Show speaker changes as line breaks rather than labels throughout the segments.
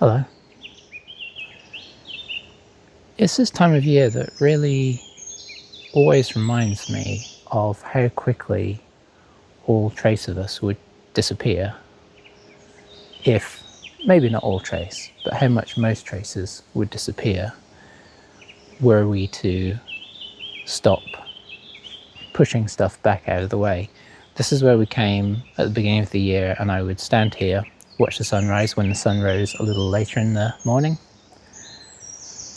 Hello. It's this time of year that really always reminds me of how quickly all trace of us would disappear if, maybe not all trace, but how much most traces would disappear were we to stop pushing stuff back out of the way. This is where we came at the beginning of the year, and I would stand here, watch the sunrise when the sun rose a little later in the morning.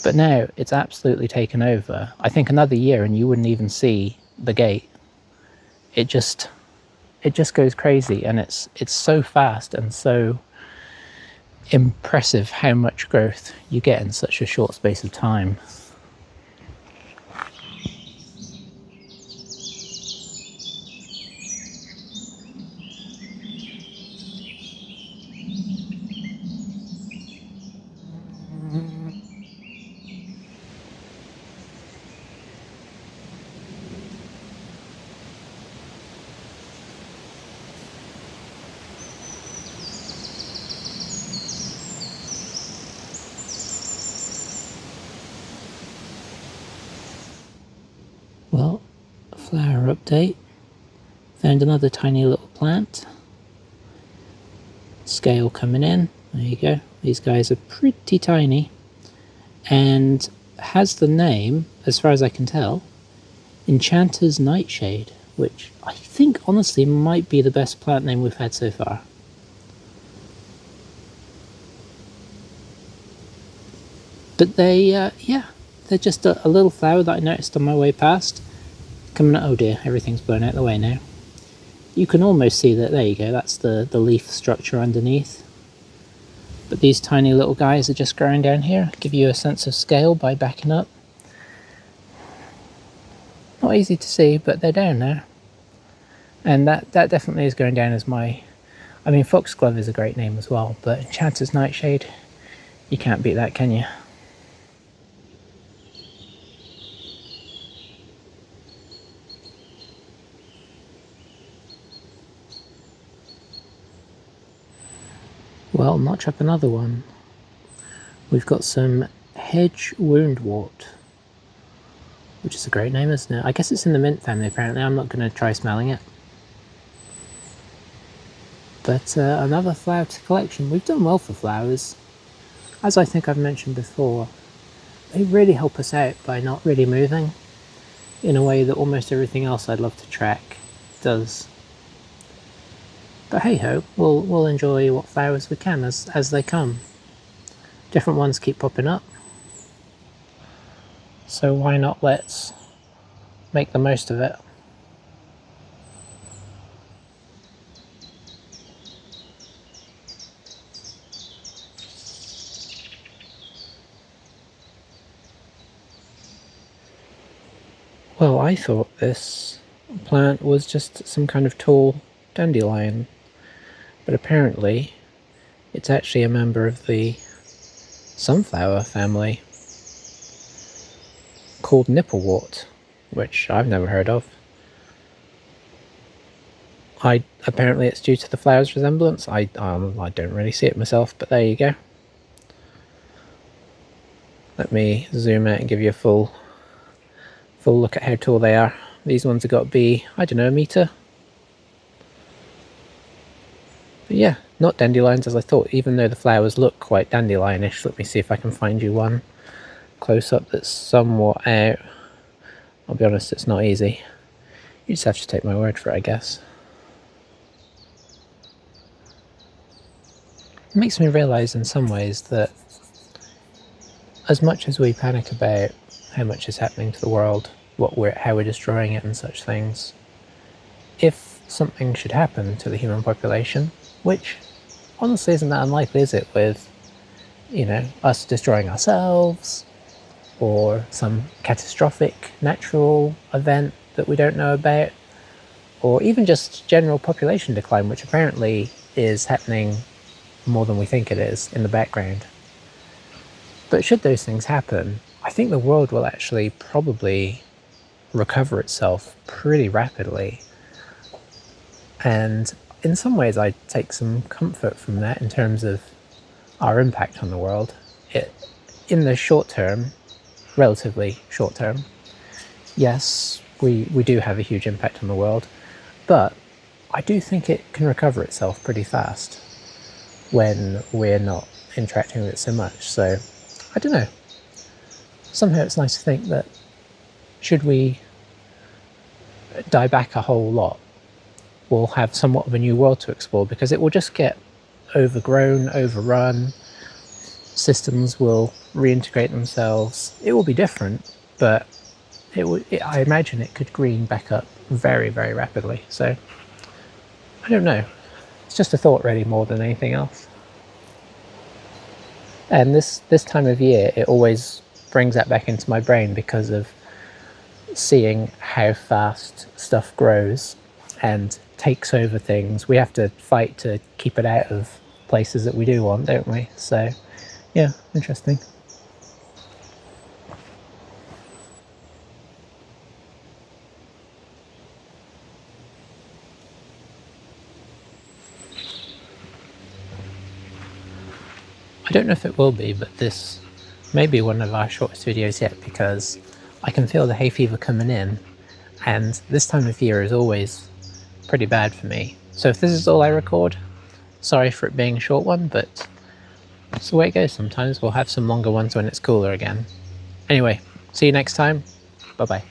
But now it's absolutely taken over. I think another year and you wouldn't even see the gate. It just goes crazy, and it's so fast and so impressive how much growth you get in such a short space of time. Well, flower update. Found another tiny little plant. Scale coming in. There you go. These guys are pretty tiny. And has the name, as far as I can tell, Enchanter's Nightshade, which I think honestly might be the best plant name we've had so far. But they're just a little flower that I noticed on my way past. Oh dear, everything's blown out of the way now. You can almost see that, there you go, that's the leaf structure underneath. But these tiny little guys are just growing down here, give you a sense of scale by backing up. Not easy to see, but they're down there. And that definitely is going down as my... I mean, Foxglove is a great name as well, but Enchanter's Nightshade, you can't beat that, can you? Well, notch up another one. We've got some hedge woundwort, which is a great name, isn't it? I guess it's in the mint family apparently. I'm not going to try smelling it. But another flower to collection. We've done well for flowers. As I think I've mentioned before, they really help us out by not really moving in a way that almost everything else I'd love to track does. But hey ho, we'll enjoy what flowers we can as they come. Different ones keep popping up, so why not let's make the most of it. Well, I thought this plant was just some kind of tall dandelion, but apparently it's actually a member of the sunflower family called nipplewort, which I've never heard of. Apparently it's due to the flower's resemblance. I don't really see it myself, but there you go. Let me zoom out and give you a full look at how tall they are. These ones have got to be, I don't know, a metre. But yeah, not dandelions as I thought, even though the flowers look quite dandelionish. Let me see if I can find you one close up that's somewhat out. I'll be honest, it's not easy. You just have to take my word for it, I guess. It makes me realise in some ways that as much as we panic about how much is happening to the world, how we're destroying it and such things, if something should happen to the human population, which honestly isn't that unlikely, is it, with, you know, us destroying ourselves, or some catastrophic natural event that we don't know about, or even just general population decline, which apparently is happening more than we think it is in the background. But should those things happen, I think the world will actually probably recover itself pretty rapidly. And in some ways I take some comfort from that, in terms of our impact on the world, in the short term, relatively short term, yes, we do have a huge impact on the world, but I do think it can recover itself pretty fast when we're not interacting with it so much. So I don't know. Somehow it's nice to think that should we die back a whole lot, we'll have somewhat of a new world to explore, because it will just get overgrown, overrun. Systems will reintegrate themselves. It will be different, but I imagine it could green back up very, very rapidly. So I don't know. It's just a thought, really, more than anything else. And this time of year, it always brings that back into my brain because of seeing how fast stuff grows and takes over things. We have to fight to keep it out of places that we do want, don't we? So yeah, interesting. I don't know if it will be, but this may be one of our shortest videos yet, because I can feel the hay fever coming in, and this time of year is always pretty bad for me. So if this is all I record, sorry for it being a short one, but it's the way it goes sometimes. We'll have some longer ones when it's cooler again. Anyway, see you next time. Bye bye.